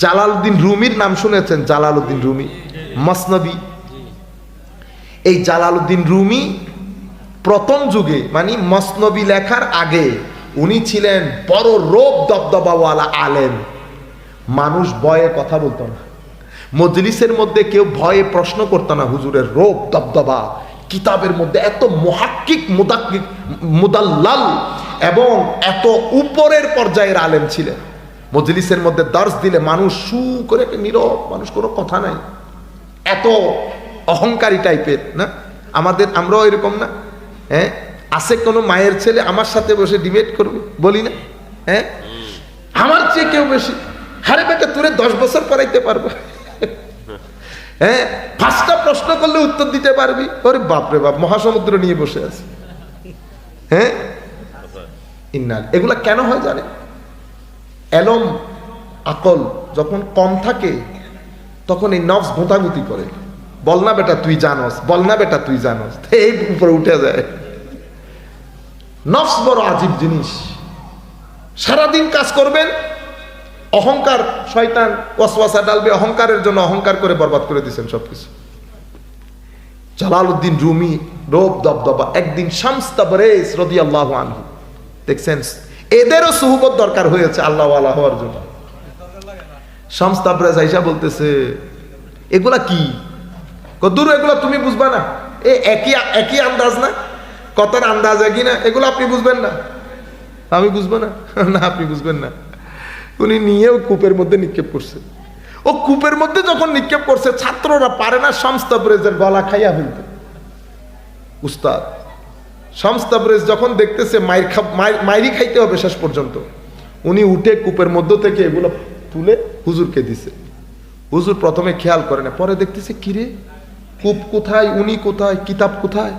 Jalaluddin রুমির নাম শুনেছেন? Jalaluddin Rumi, Masnavi. এই জালালউদ্দিন রুমি প্রথম যুগে মানে মসনবী লেখার আগে উনি ছিলেন বড় রূপ দবদবাওয়ালা আলেম। মানুষ ভয়ে কথা বলতো না, মজলিসের মধ্যে কেউ ভয়ে প্রশ্ন করতো না। হুজুরের রূপ দবদবা, কিতাবের মধ্যে এত মুহাক্কিক মুদাল্লাল এবং এত উপরের পর্যায়ের আলেম ছিলেন। মজলিসের মধ্যে দর্শ দিলে মানুষ সু করে নীরব, মানুষ কোনো কথা নাই, এত অহংকারী টাইপের না। আমরাও এরকম না? হ্যাঁ, আছে কোনো মায়ের ছেলে আমার সাথে বসে ডিবেট করবে, বলি না? হ্যাঁ, আমার চেয়ে কেউ বেশি, হারে বেটা তোরে 10 বছর পড়াইতে পারবো, হ্যাঁ 5টা প্রশ্ন করলে উত্তর দিতে পারবি। ওরে বাপরে বাপ, মহাসমুদ্র নিয়ে বসে আছে। হ্যাঁ, ইন্নাল। এগুলা কেন হয় জানে? এলম আকল যখন কম থাকে তখন এই নফস গোঁতাগুতি করে, বল না বেটা তুই জানোস, বল না বেটা তুই জানোস, এই উপরে উঠে যায়। নফস বড় আজীব জিনিস। সারাদিন কাজ করবেন, অহংকার শয়তান ওয়াসওয়াসা ডালবে, অহংকারের জন্য অহংকার করে বরবাদ করে দিয়েছেন সবকিছু। জালালউদ্দিন রুমি রূপ দবদবা। একদিন শামস তাবরেজ রাদিয়াল্লাহু আনহু, দেখছেন এদেরও সুহবত দরকার হয়েছে আল্লাহ ওয়ালা হওয়ার জন্য। শামস তাবরেজ আইসা বলতেছে এগুলা কি? কদ্দুর এগুলা তুমি বুঝবা না, একই আন্দাজ না, কথার আন্দাজ একই না, এগুলো আপনি বুঝবেন না। আমি বুঝবো না? না আপনি বুঝবেন না। উনি নিয়েও কূপের মধ্যে নিক্ষেপ করছে। ও কূপের মধ্যে যখন নিক্ষেপ করছে ছাত্ররা পারে না শামস তাবরেজের গলা খাইয়া ফেলতে। উস্তাদ শামস তাবরেজ যখন দেখতেছে মাইরি খাইতে হবে শেষ পর্যন্ত, উনি উঠে কূপের মধ্য থেকে এগুলো তুলে হুজুরকে দিছে। হুজুর প্রথমে খেয়াল করে না, পরে দেখতেছে কিরে কূপ কোথায়, উনি কোথায়, কিতাব কোথায়।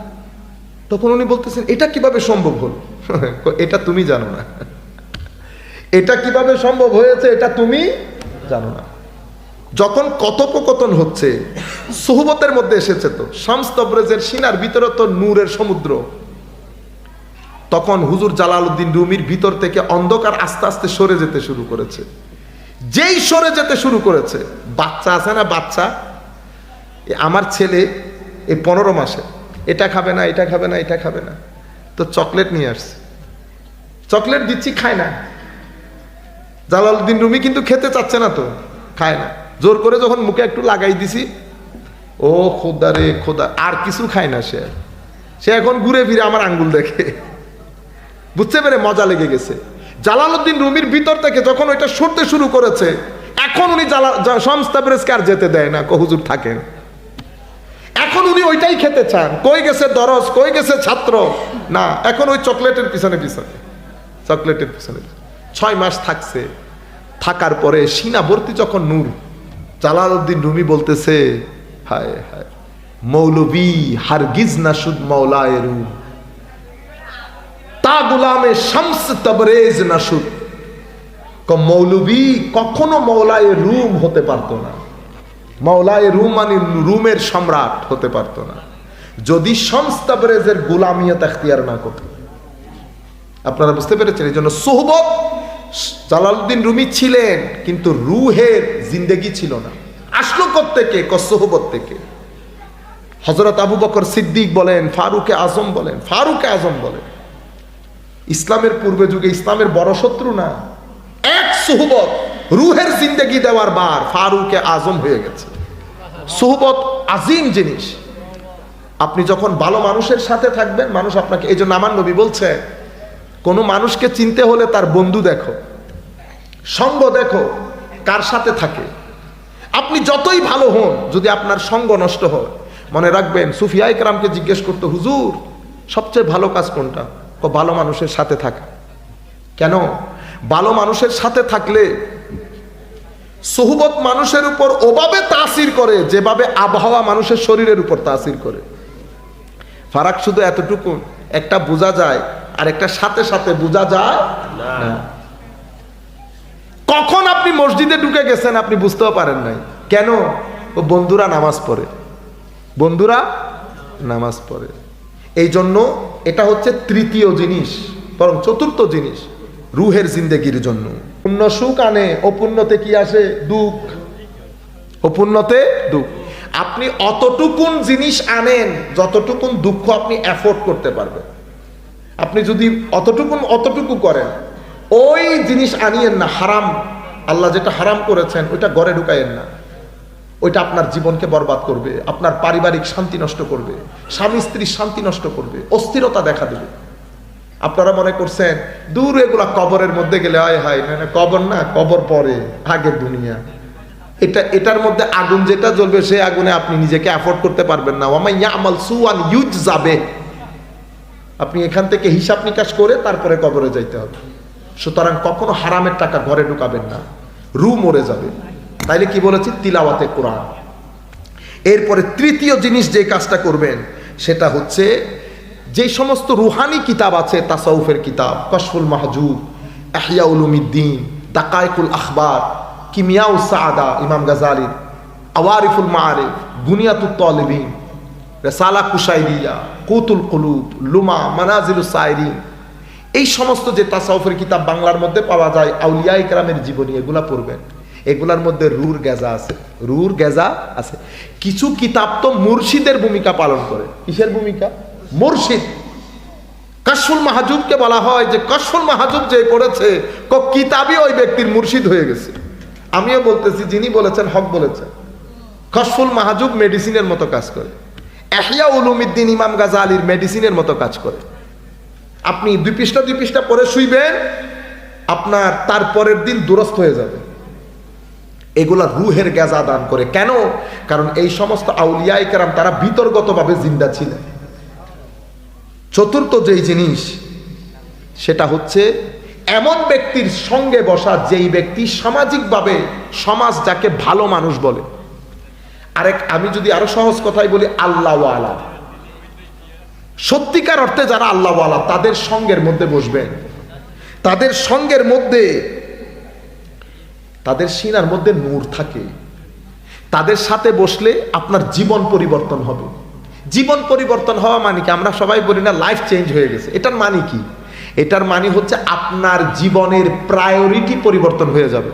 তখন উনি বলতেছেন এটা কিভাবে সম্ভব হলো? এটা তুমি জানো না, এটা কিভাবে সম্ভব হয়েছে এটা তুমি জানো না। যখন কথোপকথন হচ্ছে সুহবতের মধ্যে এসেছে, তো শামস তাবরেজের সিনার ভিতরে তো নূরের সমুদ্র। তখন হুজুর জালালউদ্দিন রুমির ভিতর থেকে অন্ধকার আস্তে আস্তে সরে যেতে শুরু করেছে। যেই সরে যেতে শুরু করেছে, বাচ্চা আছে না, বাচ্চা, আমার ছেলে এই 15 মাসে এটা খাবে না, এটা খাবে না, এটা খাবে না, তো চকলেট নিয়ে আসছে, চকলেট দিচ্ছি খায় না। জালালউদ্দিন রুমি কিন্তু খেতে চাচ্ছে না, তো খায় না। জোর করে যখন মুখে একটু লাগাই দিছি, ও খোদা রে খোদা, আর কিছু খায় না। সে এখন ঘুরে ফিরে আমার আঙ্গুল দেখে, বুঝতে পেরে মজা লেগে গেছে। জালালউদ্দিন রুমির ভিতর থেকে যখন ওইটা সরতে শুরু করেছে, এখন উনি শামস তাবরেজকে আর যেতে দেয় না, হুজুর থাকেন। এখন উনি ওইটাই খেতে চান। কই গেছে দরস, কই গেছে ছাত্র, না, এখন ওই চকলেটের পিছনে পিছনে, চকলেটের পিছনে। 6 মাস থাকছে, থাকার পরে সিনা ভর্তি যখন নূর, জালালউদ্দিন রুমি বলতেছে হায় হায় মৌলবী হারগিজ না শুদ মৌলায়ে রুম, তা গুলামে শামস তাবরেজ না শুদ। মৌলবী কখনো মৌলায়ে রুম হতে পারতো না, মৌলায়ে রুম মানে রুমের সম্রাট হতে পারতো না, যদি শামস তাবরেজের গোলামিয়ত এখতিয়ার না করত। আপনারা বুঝতে পেরেছেন? এই জন্য সুহবত জালালউদ্দিন রুমি ছিলেন, কিন্তু রুহের জিন্দেগি ছিল না। আসলো কোত্থেকে? সুহবত থেকে। হযরত আবু বকর সিদ্দিক বলেন, ফারুকে আজম বলেন, ফারুকে আজম বলেন, ইসলামের পূর্বে যুগে ইসলামের বড় শত্রু না, এক সুহবত রুহের জিন্দেগি দেওয়ার বার ফারুকে আজম হয়ে গেছে। সুহবত আজিম জিনিস। আপনি যখন ভালো মানুষের সাথে থাকবেন, মানুষ আপনাকে, এই জন্য আমার নবী বলছে কোন মানুষকে চিনতে হলে তার বন্ধু দেখো, সঙ্গ দেখো, কার সাথে থাকে। আপনি যতই ভালো হন, যদি আপনার সঙ্গ নষ্ট হয়, মনে রাখবেন সুফিয়ায়ে কেরামকে জিজ্ঞেস করতে, হুজুর সবচেয়ে ভালো কাজ কোনটা? ভালো মানুষের সাথে থাকা। কেন? ভালো মানুষের সাথে থাকলে সুহবত মানুষের উপর ওভাবে তাসির করে যেভাবে আবহাওয়া মানুষের শরীরের উপর তাসির করে। ফারাক শুধু এতটুকু, একটা বোঝা যায় আর একটা সাথে সাথে বোঝা যায় না। কখন আপনি মসজিদে ঢুকে গেছেন আপনি বুঝতেও পারেন নাই। কেন? ও বন্ধুরা নামাজ পড়ে, বন্ধুরা নামাজ পড়ে। এই জন্য এটা হচ্ছে তৃতীয় জিনিস, বরং চতুর্থ জিনিস রুহের জিন্দেগির জন্য। পুণ্য সুখ আনে, অপুণ্যতে কি আসে? দুঃখ। অপুণ্যতে দুঃখ। আপনি অতটুকুন জিনিস আনেন যতটুকুন দুঃখ আপনি অ্যাফোর্ড করতে পারবেন। আপনি যদি অতটুকু করেন, ওই জিনিস আনিয়েন না। হারাম, আল্লাহ যেটা হারাম করেছেন ওইটা ঘরে ঢুকাইয়েন না। ওইটা আপনার জীবনকে বরবাদ করবে, আপনার পারিবারিক শান্তি নষ্ট করবে, স্বামী স্ত্রীর শান্তি নষ্ট করবে, অস্থিরতা দেখা দেবে। আপনারা মনে করছেন দূর এগুলা কবরের মধ্যে গেলে হায় হায়, না কবর না, কবর পরে, আগের দুনিয়া। এটার মধ্যে আগুন যেটা জ্বলবে সেই আগুনে আপনি নিজেকে অ্যাফোর্ড করতে পারবেন না। ওয়ামাই ইয়ামাল সুআন ইউজযাবে। আপনি এখান থেকে হিসাব নিকাশ করে তারপরে কবরে যাইতে হবে। সুতরাং কখনো হারামের টাকা ঘরে ঢুকাবেন না, রু মরে যাবে। তাইলে কি বলেছি? তিলাওয়াতে কোরআন। এরপরে তৃতীয় জিনিস যে কাজটা করবেন সেটা হচ্ছে যে সমস্ত রুহানি কিতাব আছে, তাসাউফের কিতাব, কশফুল মাহজুব, ইহয়া উলুমিদ্দিন, দাকায়েকুল আখবার, কিমিয়াউ সাআদা ইমাম গাজালি, আওয়ারিফুল মাআরিফ, বুনিয়াতুত তালিবিন, রিসালা কুশাইরিয়া, কুতুল কুলুব, লুমা, মানাজিলুস সাইরিন, এই সমস্ত যে তাসাউফের কিতাব বাংলার মধ্যে পাওয়া যায়, আউলিয়া ইকরামের জীবনী, এগুলা পড়বেন। এগুলার মধ্যে রুর গেজা আছে, রুর গেজা আছে। কিছু কিতাব তো মুর্শিদের ভূমিকা পালন করে। কিসের ভূমিকা? মুর্শিদ। কাশফুল মাহজুবকে বলা হয় যে কাশফুল মাহজুব যে পড়েছে কিতাবই ওই ব্যক্তির মুর্শিদ হয়ে গেছে। আমিও বলতেছি, যিনি বলেছেন হক বলেছেন। কাশফুল মাহজুব মেডিসিনের মতো কাজ করে, ইহয়া উলুমিদ্দিন ইমাম গাজালির মেডিসিনের মতো কাজ করে। আপনি দুই পৃষ্ঠা পরে শুইবেন, আপনার তারপরের দিন দুরস্ত হয়ে যাবে। এগুলা রুহের গেজা দান করে। কেন? কারণ এই সমস্ত আউলিয়া ইকরাম তারা বিতর্গতভাবে জিন্দা ছিলেন। চতুর্থ যেই জিনিস সেটা হচ্ছে এমন ব্যক্তির সঙ্গে বসা যেই ব্যক্তি সামাজিকভাবে, সমাজ যাকে ভালো মানুষ বলে। আমি যদি আরো সহজ কথাই বলি, আল্লাহওয়ালা, সত্যিকার অর্থে যারা আল্লাহওয়ালা তাদের সঙ্গের মধ্যে বসবেন। তাদের সঙ্গের মধ্যে, তাদের সিনার মধ্যে নূর থাকে। তাদের সাথে বসলে আপনার জীবন পরিবর্তন হবে। জীবন পরিবর্তন হওয়া মানে কি? আমরা সবাই বলি না লাইফ চেঞ্জ হয়ে গেছে। এটার মানে কি? এটার মানে হচ্ছে আপনার জীবনের প্রায়োরিটি পরিবর্তন হয়ে যাবে।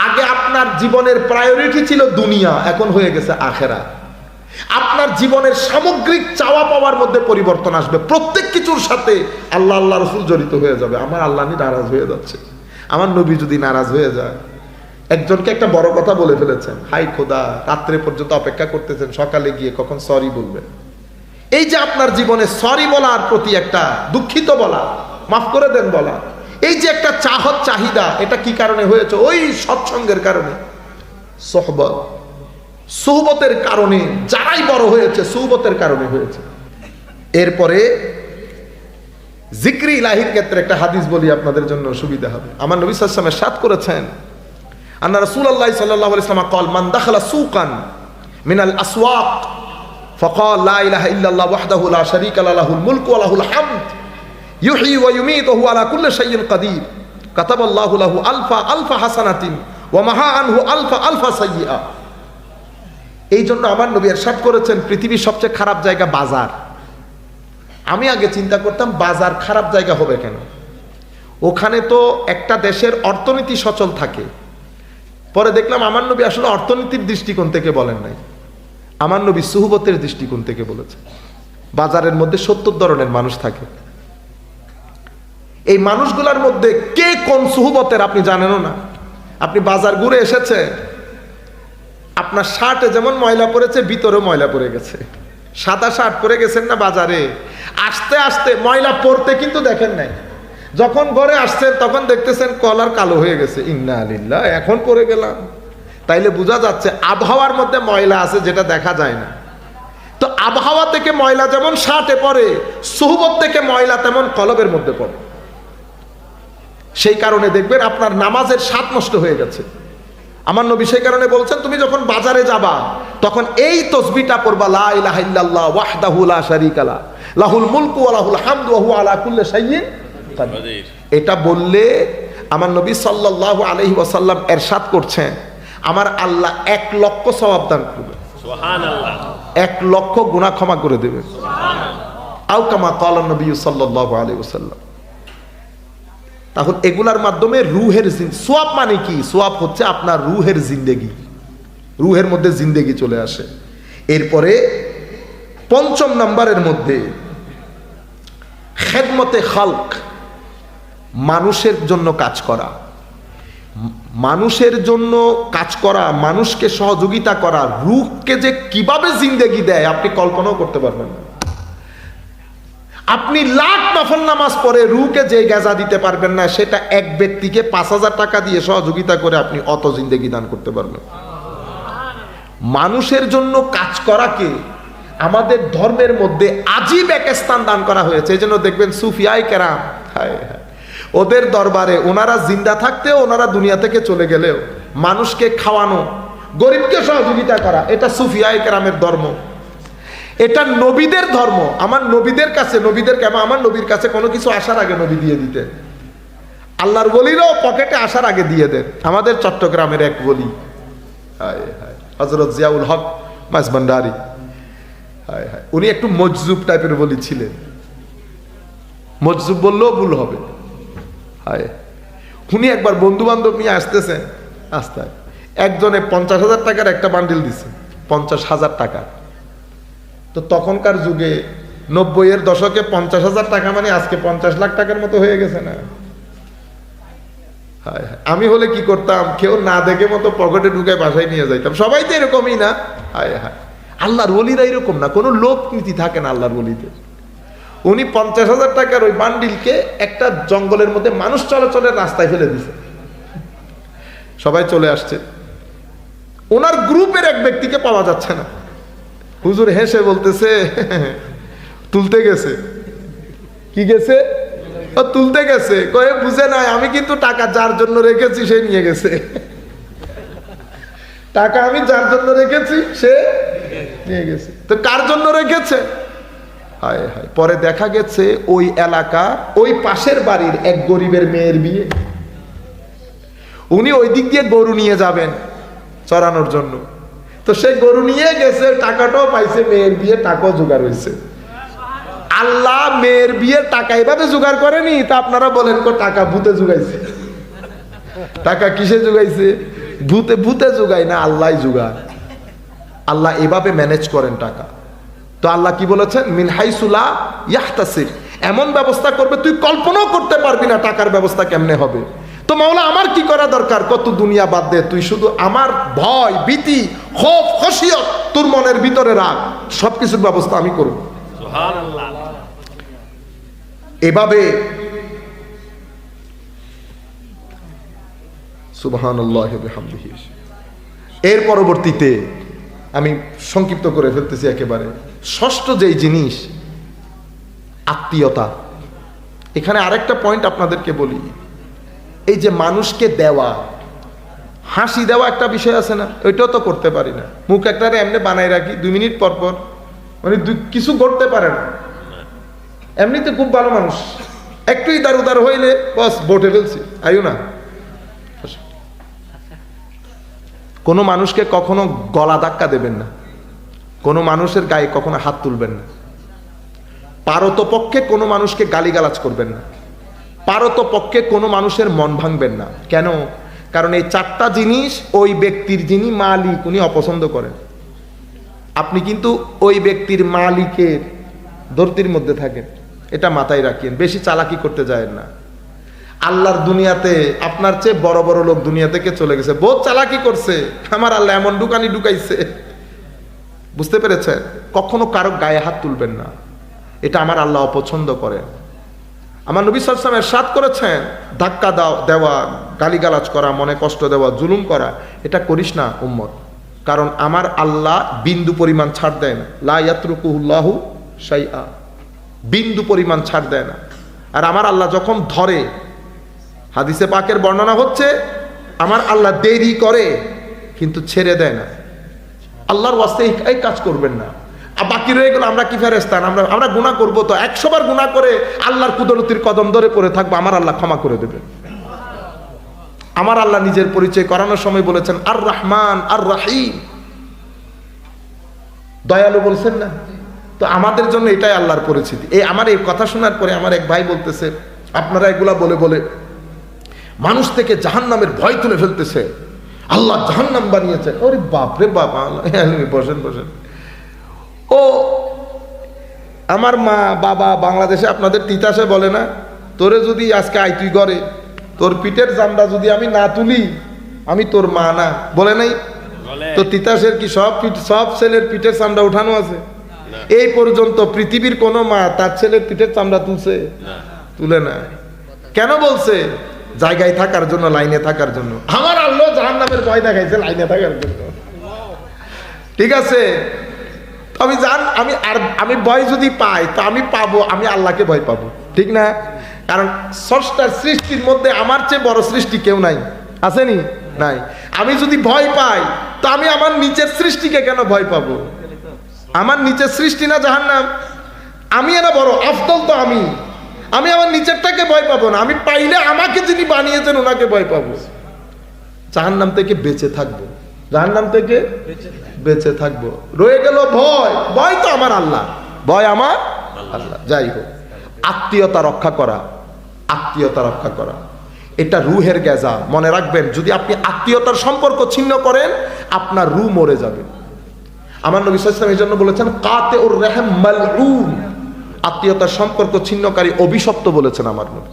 আগে আপনার জীবনের প্রায়োরিটি ছিল দুনিয়া, এখন হয়ে গেছে আখেরা। আপনার জীবনের সামগ্রিক চাওয়া পাওয়ার মধ্যে পরিবর্তন আসবে। প্রত্যেক কিছুর সাথে আল্লাহ আল্লাহ রসুল জড়িত হয়ে যাবে। আমার আল্লাহ নারাজ হয়ে যাচ্ছে, আমার নবী যদি নারাজ হয়ে যায়। একজনকে একটা বড় কথা বলে ফেলেছেন, হাই খোদা, রাত্রে পর্যন্ত অপেক্ষা করতেছেন, সকালে গিয়ে কখন সরি বলবেন। এই যে আপনার জীবনে সরি বলার প্রতি একটা দুঃখিত বলা, মাফ করে দেন বলা, এই যে একটা চাহত চাহিদা, এটা কি কারণে হয়েছে? ওই সৎসঙ্গের কারণে, সুহবতের কারণে। যারাই বড় হয়েছে সুহবতের কারণে হয়েছে। এরপরে জিক্রি ইলাহির ক্ষেত্রে একটা হাদিস বলি আপনাদের জন্য সুবিধা হবে। আমার নবী সাল্লাল্লাহু আলাইহি ওয়াসাল্লাম ইরশাদ করেছেন, আন্না রাসূলুল্লাহ সাল্লাল্লাহু আলাইহি ওয়াসাল্লাম قال من دخل سوقا من الاسواق فقال لا اله الا الله وحده لا شريك له له الملك وله الحمد يحيي ويميت وهو على كل شيء قدير كتب الله له الف حسنة ومحى عنه الف سيئة। এই জন্য আমার নবী ইরশাদ করেছেন, পৃথিবীর সবচেয়ে খারাপ জায়গা বাজার। আমি আগে চিন্তা করতাম বাজার খারাপ জায়গা হবে কেন? ওখানে তো একটা দেশের অর্থনীতি সচল থাকে। পরে দেখলাম আমার নবী আসলে অর্থনীতির দৃষ্টিকোণ থেকে বলেন নাই, আমার নবী সুহবতের দৃষ্টিকোণ থেকে বলেছে। বাজারের মধ্যে 70 ধরনের মানুষ থাকে। এই মানুষগুলোর মধ্যে কে কোন সুহবতের আপনি জানেনও না। আপনি বাজার ঘুরে এসেছে, আপনার শার্টে যেমন ময়লা পড়েছে ভিতরেও ময়লা পড়ে গেছে। সাদা শার্ট পরে গেছেন না বাজারে, আস্তে আস্তে ময়লা পড়তে কিন্তু দেখেন নাই। যখন ঘরে আসছেন তখন দেখতেছেন কলার কালো হয়ে গেছে। ইন্না লিল্লাহ, এখন পরে গেলাম। তাইলে বোঝা যাচ্ছে আবহাওয়ার মধ্যে ময়লা আছে যেটা দেখা যায় না। তো আবহাওয়া থেকে ময়লা যেমন শার্টে পড়ে, সুহবত থেকে ময়লা তেমন কলবের মধ্যে পড়ে। সেই কারণে দেখবেন আপনার নামাজের স্বাদ নষ্ট হয়ে গেছে। আমার নবী সেই কারণে বলছেন, তুমি যখন বাজারে যাবা তখন এই তাসবিহটা পড়বা, লা ইলাহা ইল্লাল্লাহ ওয়াহদাহু লা শারীকা লাহু লাহুল মুলকু ওয়া লাহুল হামদু ওয়া হুয়া আলা কুল্লি শাইইন কাদির। এটা বললে আমার নবী সাল্লাল্লাহু আলাইহি ওয়াসাল্লাম ইরশাদ করছেন, আমার আল্লাহ 1 লক্ষ সওয়াব দান করবে। সুবহানাল্লাহ, 1 লক্ষ গুনাহ ক্ষমা করে দেবে। সুবহানাল্লাহ। আও কামা ক্বালা নবী সাল্লাল্লাহু আলাইহি ওয়াসাল্লাম। তাহলে এগুলার মাধ্যমে রুহের সোয়াব মানে কি? সোয়াব হচ্ছে আপনার রুহের জিন্দেগি, রুহের মধ্যে জিন্দেগি চলে আসে। এরপরে ৫ম নাম্বারের মধ্যে খেদমতে খালক, মানুষের জন্য কাজ করা। মানুষের জন্য কাজ করা, মানুষকে সহযোগিতা করা, রুহকে যে কিভাবে জিন্দেগি দেয় আপনি কল্পনাও করতে পারবেন না। আপনি লাখ নফল নামাজ পড়ে রুহকে যে গাজা দিতে পারবেন না, সেটা এক ব্যক্তিকে ৫,০০০ টাকা দিয়ে সহযোগিতা করে আপনি অত জিন্দেগি দান করতে পারবেন। মানুষের জন্য কাজ করাকে আমাদের ধর্মের মধ্যে আজীব এক স্থান দান করা হয়েছে। এই জন্য দেখবেন সুফিয়ায়ে কেরাম, ওদের দরবারে ওনারা জিন্দা থাকতেও, ওনারা দুনিয়া থেকে চলে গেলেও মানুষকে খাওয়ানো, গরিবকে সহযোগিতা করা, এটা সুফিয়ায়ে কেরামের ধর্ম, এটা নবীদের ধর্ম। আমার নবীদের কাছে, আমার নবীর কাছে কোনো কিছু আসার আগে নবী দিয়ে দিতেন। আল্লাহর ওলিরাও পকেটে আসার আগে দিয়ে দেন। আমাদের চট্টগ্রামের এক ওলি হযরত জিয়াউল হক মাঝভান্ডারী, উনি একটু মজজুব টাইপের ওলি ছিলেন। মজজুব বললেও ভুল হবে। উনি একবার বন্ধু বান্ধব নিয়ে আসতেছেন, রাস্তায় একজনে ৫০,০০০ টাকার একটা বান্ডিল দিছে, ৫০,০০০ টাকা। তো তখনকার যুগে ৯০-এর দশকে ৫০,০০০ টাকা মানে আজকে ৫০ লাখ টাকার মতো হয়ে গেছে না? আমি হলে কি করতাম, কেউ না দেখে মতো পকেটে ঢুকায় বাসায় নিয়ে যাইতাম। সবাই তো এরকমই না। আল্লাহর ওলিরা এরকম না, কোনো লোক নীতি থাকে না আল্লাহর ওলিদের। উনি ৫০,০০০ টাকার ওই বান্ডিলকে একটা জঙ্গলের মধ্যে মানুষ চলাচলের রাস্তায় ফেলে দিছে। সবাই চলে আসছে, ওনার গ্রুপের এক ব্যক্তিকে পাওয়া যাচ্ছে না। হুজুর হেসে বলতেছে, তুলতে গেছে। কি গেছে? ও তুলতে গেছে। কয়ে বুঝে নাই, আমি কিন্তু টাকা যার জন্য রেখেছি সে নিয়ে গেছে। টাকা আমি যার জন্য রেখেছি সে নিয়ে গেছে। তো কার জন্য রেখেছে? পরে দেখা গেছে ওই এলাকা, ওই পাশের বাড়ির এক গরিবের মেয়ের বিয়ে। উনি ওই দিক দিয়ে গরু নিয়ে যাবেন চড়ানোর জন্য। তো সে গরু নিয়ে গেছে, টাকাটাও পাইছে, মেয়ের বিয়ে টাকাও জোগাড় হয়েছে। আল্লাহ মেয়ের বিয়ের টাকা এভাবে জোগাড় করেনি। তা আপনারা বলেন টাকা ভূতে জোগাইছে? টাকা কিসে জোগাইছে? ভূতে জোগায় না, আল্লাহ জোগায়। আল্লাহ এভাবে ম্যানেজ করেন টাকা। তো আল্লাহ কি বলেছেন? মিন হাইসু লা ইয়াহতাসিব, এমন ব্যবস্থা করবে তুই কল্পনাও করতে পারবি না টাকার ব্যবস্থা কেমনে হবে। তো মাওলা আমার কি করা দরকার? কত দুনিয়া বাদ দে, তুই শুধু আমার ভয়, ভীতি, খৌফ, খশিয়ত তোর মনের ভিতরে রাখ, সবকিছুর ব্যবস্থা আমি করব। সুবহানাল্লাহ। এভাবে সুবহানাল্লাহি ওয়া বিহামদিহি। এর পরবর্তীতে আমি সংক্ষিপ্ত করে ফেলতেছি একেবারে, ষষ্ঠ যেই জিনিস, আত্মীয়তা। এখানে আরেকটা পয়েন্ট আপনাদেরকে বলি, এই যে মানুষকে দেওয়া, হাসি দেওয়া একটা বিষয় আছে না, ওইটাও তো করতে পারি না। মুখ একটা এমনি বানাই রাখি, 2 মিনিট পর পর, মানে কিছু করতে পারে না। এমনিতে খুব ভালো মানুষ, একটু ইদার উদার হইলে বস বটে ফেলছি, আইও না। কোনো মানুষকে কখনো গলা ধাক্কা দেবেন না, কোনো মানুষের গায়ে কখনো হাত তুলবেন না, পারতপক্ষে কোনো মানুষকে গালিগালাজ করবেন না, পারতপক্ষে কোনো মানুষের মন ভাঙবেন না। কেন? কারণ এই 4টা জিনিস ওই ব্যক্তির যিনি মালিক উনি অপছন্দ করেন। আপনি কিন্তু ওই ব্যক্তির মালিকের ধরতির মধ্যে থাকেন, এটা মাথায় রাখেন, বেশি চালাকি করতে যায় না। আল্লাহর দুনিয়াতে আপনার চেয়ে বড় বড় লোক দুনিয়া থেকে চলে গেছে, বহুত চালাকি করছে, আমার আল্লাহ এমন দোকানি ঢুকাইছে। বুঝতে পেরেছেন? কখনো কারো গায়ে হাত তুলবেন না, এটা আমার আল্লাহ অপছন্দ করেন। আমার নবী সাল্লাল্লাহু আলাইহি ওয়াসাল্লাম ইরশাদ করেছেন, ধাক্কা দেওয়া, গালিগালাজ করা, মনে কষ্ট দেওয়া, জুলুম করা, এটা করিস না উম্মত। কারণ আমার আল্লাহ বিন্দু পরিমাণ ছাড় দেয় না, লা ইয়াতরুকুহুল্লাহু শাইআ, বিন্দু পরিমাণ ছাড় দেয় না। আর আমার আল্লাহ যখন ধরে, হাদিসে পাকের বর্ণনা হচ্ছে, আমার আল্লাহ দেরি করে কিন্তু ছেড়ে দেয় না। আল্লাহর ওয়াস্তে এই কাজ করবেন না। আর বাকি রয়ে গেল আমরা কি ফেরেশতা, আমরা গুনাহ করবো তো 100 বার গুনাহ করে আল্লাহর কুদরতির কদম ধরে পড়ে থাকবো, আমার আল্লাহ ক্ষমা করে দেবেন। আমার আল্লাহ নিজের পরিচয় করানোর সময় বলেছেন আর রহমান আর রহিম, দয়ালু বলছেন না? তো আমাদের জন্য এটাই আল্লাহর পরিচিতি। আমার এই কথা শোনার পরে আমার এক ভাই বলতেছে, আপনারা এগুলা বলে বলে মানুষ থেকে জাহান্নামের ভয় তুলে ফেলতেছে। আল্লাহ জাহান্নাম বানিয়েছেন। ওরে বাপরে বাপ, বসেন বসেন। ও আমার মা বাবা বাংলাদেশে আপনাদের তিতাসে বলে না, তোরে যদি আজকে আই তুই ঘরে, তোর পিঠের চামড়া যদি আমি না তুলি আমি তোর মা না, বলে নাই? তো তিতাসের কি সব ছেলের পিঠের চামড়া উঠানো আছে? এই পর্যন্ত পৃথিবীর কোন মা তার ছেলের পিঠের চামড়া তুলছে? তুলে না। কেন বলছে? জায়গায় থাকার জন্য, লাইনে থাকার জন্য। আমার আল্লাহ জাহান্নামের ভয় দেখাইছে লাইনে থাকার জন্য। ঠিক আছে, আমি আমি ভয় যদি পাই তো আমি পাবো, আমি আল্লাহকে ভয় পাবো, ঠিক না? কারণ স্রষ্টার সৃষ্টির মধ্যে আমার চেয়ে বড় সৃষ্টি কেউ নাই, আসেনি? নাই। আমি যদি ভয় পাই তো আমি আমার নিচের সৃষ্টিকে কেন ভয় পাবো? আমার নিচের সৃষ্টি না জাহান্নাম? আমি না বড় আফদল, তো আমি আমার নিচেরটাকে ভয় পাবো না। আমি পাইলে আমাকে যিনি বানিয়েছেন ওনাকে ভয় পাবো। জাহান্নাম থেকে বেঁচে থাকবো, জাহান্নাম থেকে বেঁচে থাকবো। রয়ে গেল ভয়। ভয় তো আমার আল্লাহ, ভয় আমার আল্লাহ। যাই হোক, আত্মীয়তা রক্ষা করা, আত্মীয়তা রক্ষা করা এটা রুহের গেজা। মনে রাখবেন, যদি আপনি আত্মীয়তার সম্পর্ক ছিন্ন করেন আপনার রূহ মরে যাবে। আমার নবী সাল্লাল্লাহু আলাইহি ওয়াসাল্লাম এই জন্য বলেছেন কাতিউর রাহম মালউন, আত্মীয়তার সম্পর্ক ছিন্নকারী অভিশপ্ত বলেছেন আমার নবী।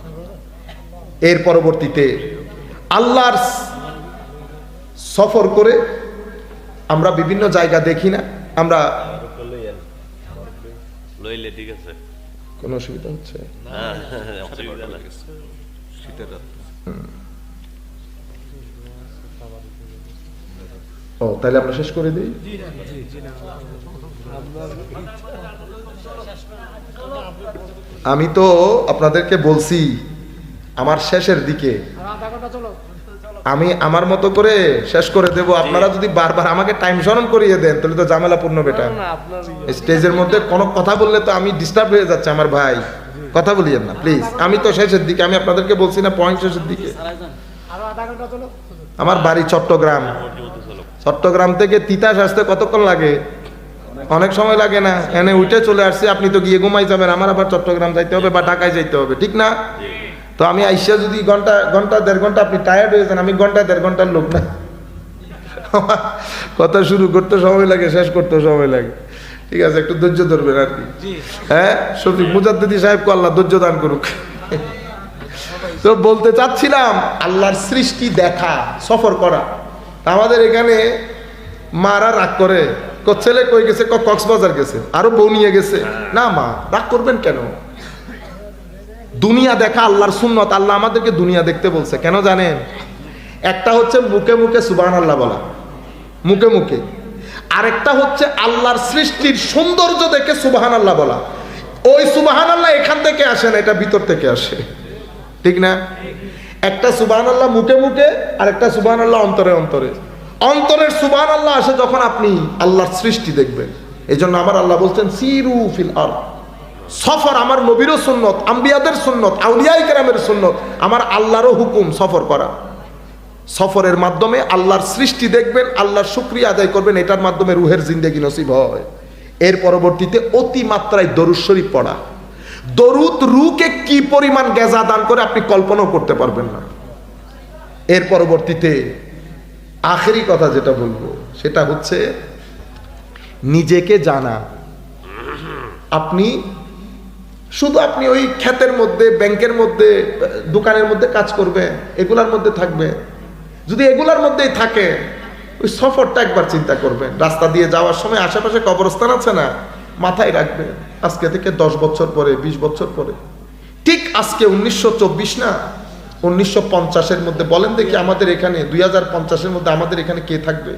এর পরবর্তীতে আল্লাহর সফর করে আমরা বিভিন্ন জায়গা দেখি না? আমরা লইলে ঠিক আছে, কোন অসুবিধা হচ্ছে? ও তাহলে আমরা শেষ করে দিই। আমি তো আপনাদেরকে বলছি আমার শেষের দিকে আমি আমার মতো করে শেষ করে দেব। আপনারা যদি বারবার আমাকে টাইম স্মরণ করিয়ে দেন তাহলে তো ঝামেলাপূর্ণ বেটা। স্টেজের মধ্যে কোনো কথা বললে তো আমি ডিস্টার্ব হয়ে যাচ্ছে। আমার ভাই কথা বলিয়েন না প্লিজ। আমি তো শেষের দিকে, আমি আপনাদেরকে বলছি না পয়েন্ট শেষের দিকে। আমার বাড়ি চট্টগ্রাম। চট্টগ্রাম থেকে তিতাস আসতে কতক্ষণ লাগে? অনেক সময় লাগে না? এনে উঠে চলে আসছি, আপনি তো গিয়ে ঘুমাই যাবেন, আমার আবার চট্টগ্রাম যাইতে হবে বা ঢাকায় যাইতে হবে, ঠিক না? তো আমি আইসা যদি ঘন্টা দেড় ঘন্টা আপনি টায়ার্ড হয়ে যান, আমি ঘন্টা দেড় ঘন্টার লোক না। কথা শুরু করতে সময় লাগে, শেষ করতে সময় লাগে। ঠিক আছে, একটু ধৈর্য ধরবেন আর কি। হ্যাঁ, শফিক মুজাদ্দিদি সাহেবকে আল্লাহ ধৈর্য দান করুক। তো বলতে চাচ্ছিলাম আল্লাহর সৃষ্টি দেখা, সফর করা। আমাদের এখানে মারা রাগ করে, ছেলে কই গেছে, কক্সবাজার গেছে, আরো বউ নিয়ে গেছে। না মা, রাগ করবেন কেন? দুনিয়া দেখা আল্লাহর সুন্নত। আল্লাহ আমাদেরকে দুনিয়া দেখতে বলছে কেন জানেন? একটা হচ্ছে মুখে মুখে সুবহানাল্লাহ বলা, মুখে মুখে। আরেকটা হচ্ছে আল্লাহর সৃষ্টির সৌন্দর্য দেখে সুবহানাল্লাহ বলা। ওই সুবহানাল্লাহ এখান থেকে আসে না, এটা ভিতর থেকে আসে, ঠিক না? একটা সুবহানাল্লাহ মুখে মুখে, আর একটা সুবহানাল্লাহ অন্তরে অন্তরে। অন্তরের সুবহানাল্লাহ আসে যখন আপনি আল্লাহর সৃষ্টি দেখবেন। এই জন্য আমার আল্লাহ বলছেন সিরু ফিল আরদ। সফর আমার নবীরও সুন্নত, আম্বিয়াদের সুন্নত, আউলিয়া ইকরামের সুন্নত, আমার আল্লাহরও হুকুম সফর করা। সফরের মাধ্যমে আল্লাহর সৃষ্টি দেখবেন, আল্লাহর শুকরিয়া আদায় করবেন, এটার মাধ্যমে রুহের জিন্দেগি নসিব হয়। এর পরবর্তীতে অতি মাত্রায় দরুদ শরীফ পড়া। দরুদ রুহকে কি পরিমাণ গেজা দান করে আপনি কল্পনাও করতে পারবেন না। এর পরবর্তীতে আখেরি কথা যেটা বলবো সেটা হচ্ছে নিজেকে জানা। আপনি শুধু আপনি ওই ক্ষেতের মধ্যে, ব্যাংকের মধ্যে, দোকানের মধ্যে কাজ করবে, এগুলার মধ্যে থাকবে। যদি এগুলার মধ্যেই থাকে, ওই সফরটা একবার চিন্তা করবেন। রাস্তা দিয়ে যাওয়ার সময় আশেপাশে কবরস্থান আছে না, মাথায় রাখবেন আজকে থেকে 10 বছর পরে, 20 বছর পরে, ঠিক আজকে 1924 না 1950-এর মধ্যে বলেন দেখি আমাদের এখানে 2050-এর মধ্যে আমাদের এখানে কে থাকবে?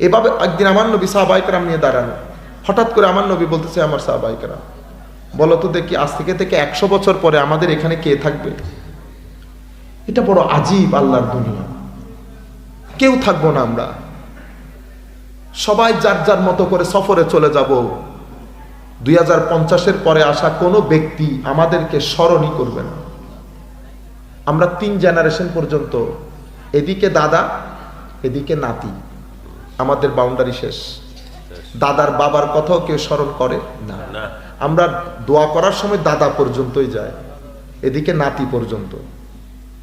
এভাবে একদিন আমার নবী সাহাবায়ে কেরাম নিয়ে দাঁড়ানো, হঠাৎ করে আমার নবী বলতেছে আমার সাহাবায়ে কেরাম বলো তো দেখি আজ থেকে 100 বছর পরে আমাদের এখানে কে থাকবে? এটা বড় আজীব আল্লাহর দুনিয়া। কেউ থাকবো না, আমরা সবাই যার যার মতো করে সফরে চলে যাব। 2050-এর পরে আসা কোনো ব্যক্তি আমাদেরকে স্মরণই করবে না। আমরা 3 জেনারেশন পর্যন্ত, এদিকে দাদা এদিকে নাতি, আমাদের বাউন্ডারি শেষ। দাদার বাবার কথাও কেউ স্মরণ করে না। আমরা দোয়া করার সময় দাদা পর্যন্তই যায়, এদিকে নাতি পর্যন্ত।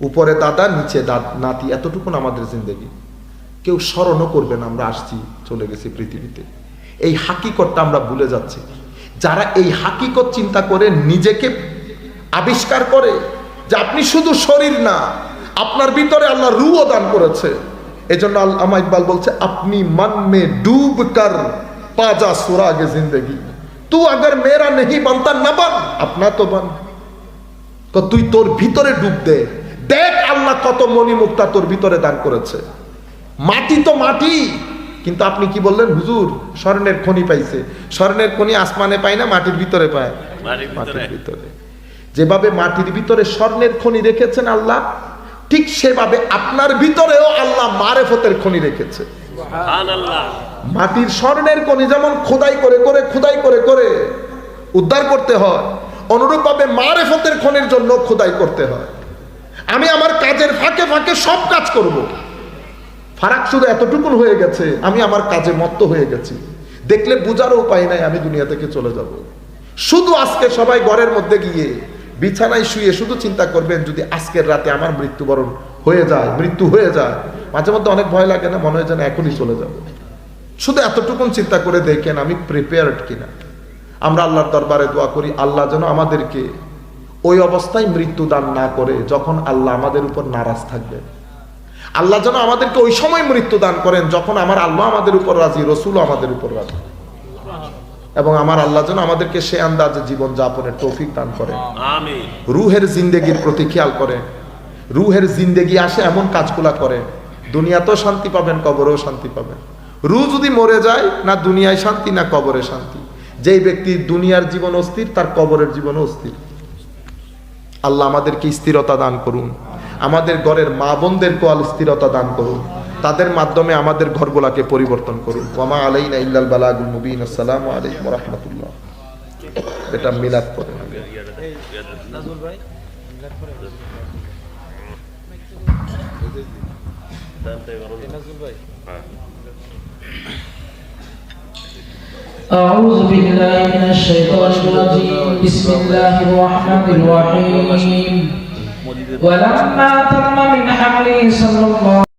উপরে দাদা নিচে নাতি, এতটুকুন আমাদের জিন্দেগি। কেউ স্মরণও করবে না আমরা আসছি চলে গেছি পৃথিবীতে। এই হাকিকতটা আমরা ভুলে যাচ্ছি। যারা এই হাকিকত চিন্তা করে নিজেকে আবিষ্কার করে যে আপনি শুধু শরীর না, আপনার ভিতরে আল্লাহ রূহও দান করেছে। এজন্য আল্লামা ইকবাল বলছে, আপনি মন মে ডুব কর পাজা সুরাগে জিন্দগি, তু আগর মেরা নেহি বানতা না বান আপনা তো বান। তুই তোর ভিতরে ডুব দে, দেখ আল্লাহ কত মণিমুক্তা তোর ভিতরে দান করেছে। মাটি তো মাটি, কিন্তু আপনি কি বললেন হুজুর স্বর্ণের খনি পাইছে। স্বর্ণের খনি আসমানে পায় না, মাটির ভিতরে পায়। মাটির ভিতরে যেভাবে মাটির ভিতরে স্বর্ণের খনি রেখেছেন আল্লাহ, ঠিক সেভাবে আপনার ভিতরেও আল্লাহ মারেফতের খনি রেখেছে। মাটির স্বর্ণের খনি যেমন খোদাই করে উদ্ধার করতে হয়, অনুরূপভাবে মারেফতের খনির জন্য খোদাই করতে হয়। আমি আমার কাজের ফাঁকে ফাঁকে সব কাজ করব, ফারাক শুধু এতটুকুন হয়ে গেছে, আমি আমার কাজে মত্ত হয়ে গেছি, দেখলে বুঝারও উপায় নাই আমি দুনিয়া থেকে চলে যাব। শুধু আজকে সবাই ঘরের মধ্যে গিয়ে বিছানায় শুয়ে শুধু চিন্তা করবেন, যদি আজকের রাতে আমার মৃত্যুবরণ হয়ে যায়, মৃত্যু হয়ে যায়, মাঝে মধ্যে অনেক ভয় লাগে না, মনে হয় যেন এখনই চলে যাব। শুধু এতটুকুন চিন্তা করে দেখেন আমি প্রিপেয়ার্ড কিনা। আমরা আল্লাহর দরবারে দোয়া করি আল্লাহ যেন আমাদেরকে ওই অবস্থায় মৃত্যু দান না করে যখন আল্লাহ আমাদের উপর নারাজ থাকবে। আল্লাহ যেন আমাদেরকে ওই সময় মৃত্যু দান করেন যখন আমার আল্লাহ আমাদের উপর রাজি, রসুলও আমাদের উপর রাজি, এবং আমার আল্লাহ যেন আমাদেরকে সে আন্দাজে জীবন যাপনের তৌফিক দান করেন। রুহের জিন্দেগির প্রতি খেয়াল করেন, রুহের জিন্দেগি আসে এমন কাজগুলা করেন, দুনিয়াতেও শান্তি পাবেন, কবরেও শান্তি পাবেন। রুহ যদি মরে যায়, না দুনিয়ায় শান্তি না কবরে শান্তি। যেই ব্যক্তি দুনিয়ার জীবন অস্থির, তার কবরের জীবন অস্থির। আল্লাহ আমাদেরকে স্থিরতা দান করুন, আমাদের ঘরের মা বোনদেরকে স্থিরতা দান করুন, তাদের মাধ্যমে আমাদের ঘরগুলাকে পরিবর্তন করুন। ওয়ামা আলাইনা ইল্লাল বালাগুল মুবিন। আসসালামু আলাইকুম ওয়া রাহমাতুল্লাহ। এটা মিলাদ পড়ে নাজুল ভাই, নাজুল ভাই। أعوذ بالله من الشيطان الرجيم. بسم الله الرحمن الرحيم. ولما تم من حمله صلى الله